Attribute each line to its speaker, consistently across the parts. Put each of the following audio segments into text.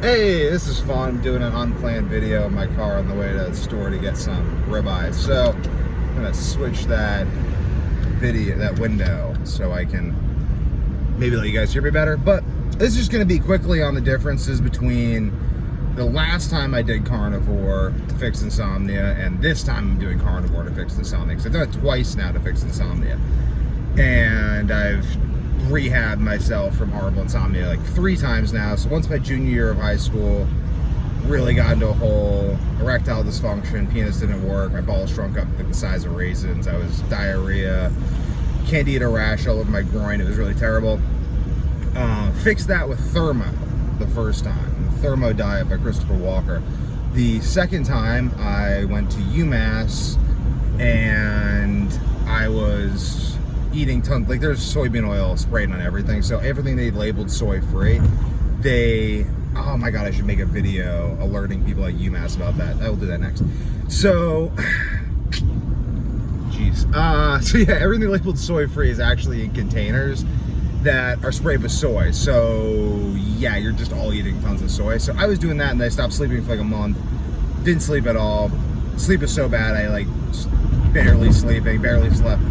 Speaker 1: Hey, this is fun. I'm doing an unplanned video in my car on the way to the store to get some ribeyes. So I'm gonna switch that window so I can maybe let you guys hear me better. But this is just gonna be quickly on the differences between the last time I did Carnivore to fix insomnia and this time I'm doing Carnivore to fix insomnia. Because I've done it twice now to fix insomnia. And I've rehabbed myself from horrible insomnia like 3 times now. So once my junior year of high school, really got into a hole, erectile dysfunction, penis didn't work, my balls shrunk up to the size of raisins, I was diarrhea, candida rash all over my groin, it was really terrible. Fixed that with Thermo the first time, the Thermo diet by Christopher Walker. The second time I went to UMass and I was eating tons, like there's soybean oil sprayed on everything, so everything they labeled soy free, oh my god, I should make a video alerting people at UMass about that. I will do that next. So jeez, so yeah, everything labeled soy free is actually in containers that are sprayed with soy, so yeah, you're just all eating tons of soy. So I was doing that and I stopped sleeping for like a month, didn't sleep at all. Sleep was so bad, I like barely slept.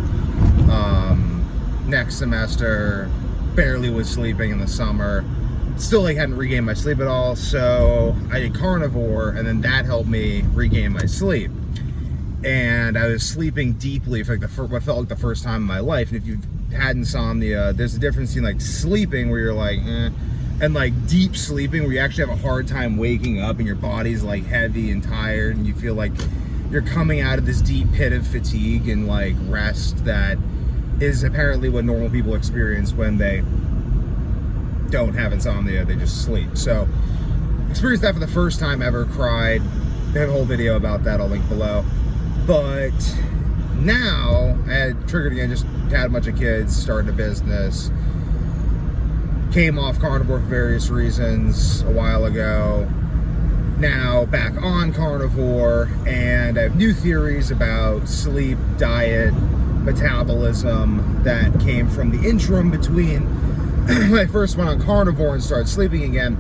Speaker 1: Next semester, barely was sleeping in the summer. Still like hadn't regained my sleep at all. So I did Carnivore and then that helped me regain my sleep. And I was sleeping deeply for like what felt like the first time in my life. And if you've had insomnia, there's a difference between like sleeping where you're like, and like deep sleeping where you actually have a hard time waking up and your body's like heavy and tired and you feel like you're coming out of this deep pit of fatigue and like rest that is apparently what normal people experience when they don't have insomnia, they just sleep. So experienced that for the first time ever, cried. I have a whole video about that, I'll link below. But now I had triggered again, just had a bunch of kids, started a business, came off Carnivore for various reasons a while ago. Now back on Carnivore, and I have new theories about sleep, diet, metabolism that came from the interim between when I first went on Carnivore and started sleeping again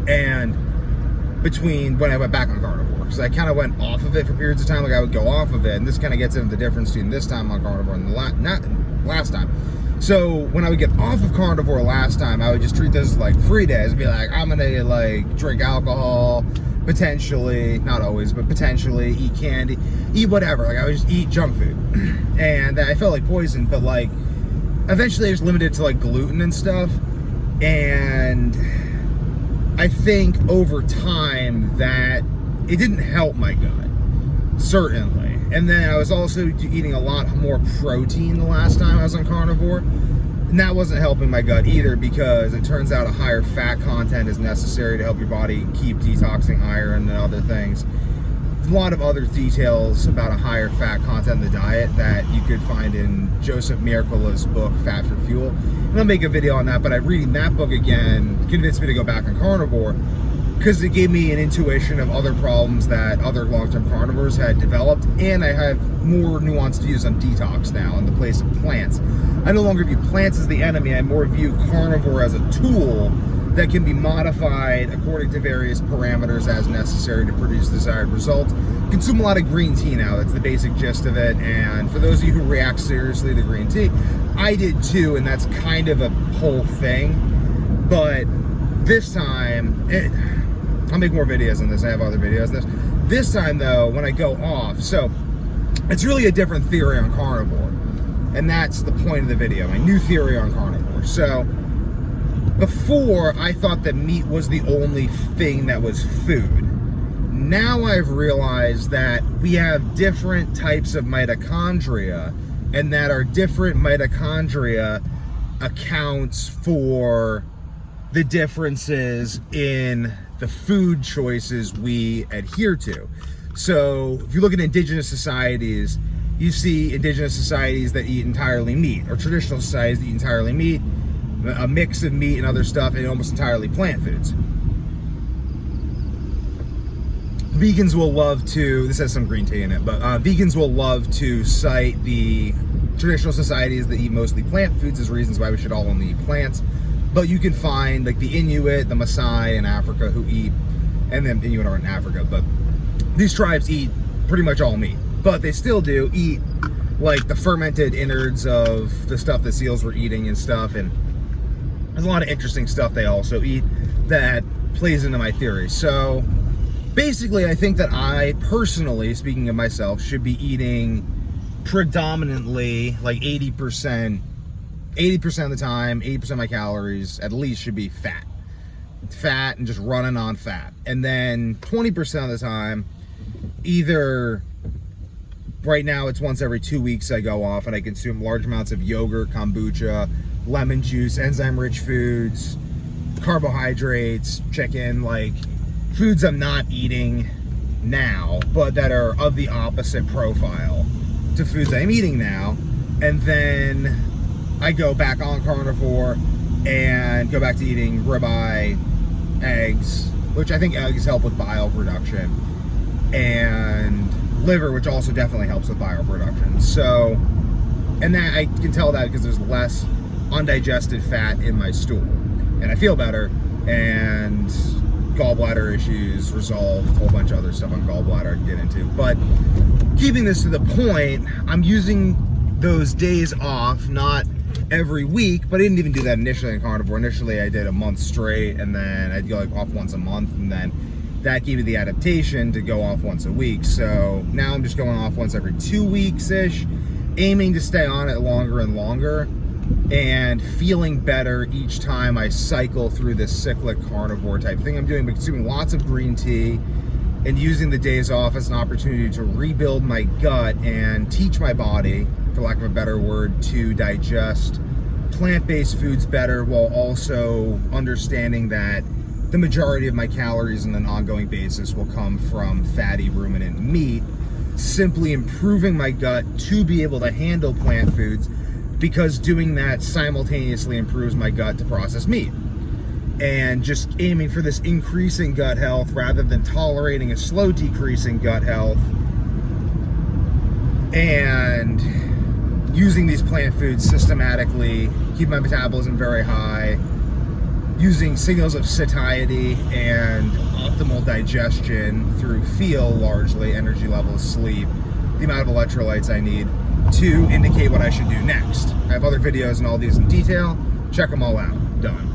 Speaker 1: and between when I went back on Carnivore, because I kind of went off of it for periods of time, like I would go off of it, and this kind of gets into the difference between this time on Carnivore and the last time. So when I would get off of Carnivore last time, I would just treat this as like free days and be like, I'm gonna like drink alcohol, potentially, not always, but potentially eat candy, eat whatever. Like I would just eat junk food. And I felt like poison, but like eventually I was limited to like gluten and stuff. And I think over time that it didn't help my gut, certainly. And then I was also eating a lot more protein the last time I was on Carnivore. And that wasn't helping my gut either, because it turns out a higher fat content is necessary to help your body keep detoxing iron and other things. A lot of other details about a higher fat content in the diet that you could find in Joseph Mercola's book, Fat for Fuel. And I'll make a video on that, but reading that book again convinced me to go back on Carnivore, because it gave me an intuition of other problems that other long-term carnivores had developed, and I have more nuanced views on detox now in the place of plants. I no longer view plants as the enemy, I more view Carnivore as a tool that can be modified according to various parameters as necessary to produce the desired result. Consume a lot of green tea now, that's the basic gist of it, and for those of you who react seriously to green tea, I did too, and that's kind of a whole thing, but this time, I'll make more videos on this, I have other videos on this. This time though, when I go off, so it's really a different theory on Carnivore, and that's the point of the video, my new theory on Carnivore. So before, I thought that meat was the only thing that was food. Now I've realized that we have different types of mitochondria, and that our different mitochondria accounts for the differences in the food choices we adhere to. So if you look at indigenous societies, you see indigenous societies that eat entirely meat, or traditional societies that eat entirely meat, a mix of meat and other stuff, and almost entirely plant foods. Vegans will love to, this has some green tea in it, but vegans will love to cite the traditional societies that eat mostly plant foods as reasons why we should all only eat plants. But you can find like the Inuit, the Maasai in Africa who eat, and then Inuit aren't in Africa, but these tribes eat pretty much all meat. But they still do eat like the fermented innards of the stuff that seals were eating and stuff, and there's a lot of interesting stuff they also eat that plays into my theory. So basically, I think that I personally, speaking of myself, should be eating predominantly like 80% of the time, 80% of my calories at least should be fat and just running on fat. And then 20% of the time, either right now it's once every 2 weeks I go off and I consume large amounts of yogurt, kombucha, lemon juice, enzyme-rich foods, carbohydrates, chicken, like foods I'm not eating now, but that are of the opposite profile to foods I'm eating now. And then I go back on carnivore and go back to eating ribeye, eggs, which I think eggs help with bile production, and liver, which also definitely helps with bile production. So, and that I can tell that because there's less undigested fat in my stool, and I feel better, and gallbladder issues resolved, a whole bunch of other stuff on gallbladder I can get into. But keeping this to the point, I'm using those days off, not every week, but I didn't even do that initially in carnivore. Initially I did a month straight, and then I'd go like off once a month, and then that gave me the adaptation to go off once a week. So now I'm just going off once every 2 weeks-ish, aiming to stay on it longer and longer, and feeling better each time I cycle through this cyclic carnivore type thing I'm doing, but consuming lots of green tea and using the days off as an opportunity to rebuild my gut and teach my body, for lack of a better word, to digest plant-based foods better, while also understanding that the majority of my calories on an ongoing basis will come from fatty ruminant meat, simply improving my gut to be able to handle plant foods, because doing that simultaneously improves my gut to process meat. And just aiming for this increase in gut health rather than tolerating a slow decrease in gut health, and using these plant foods systematically, keep my metabolism very high, using signals of satiety and optimal digestion through feel, largely, energy levels, sleep, the amount of electrolytes I need to indicate what I should do next. I have other videos and all these in detail. Check them all out. Done.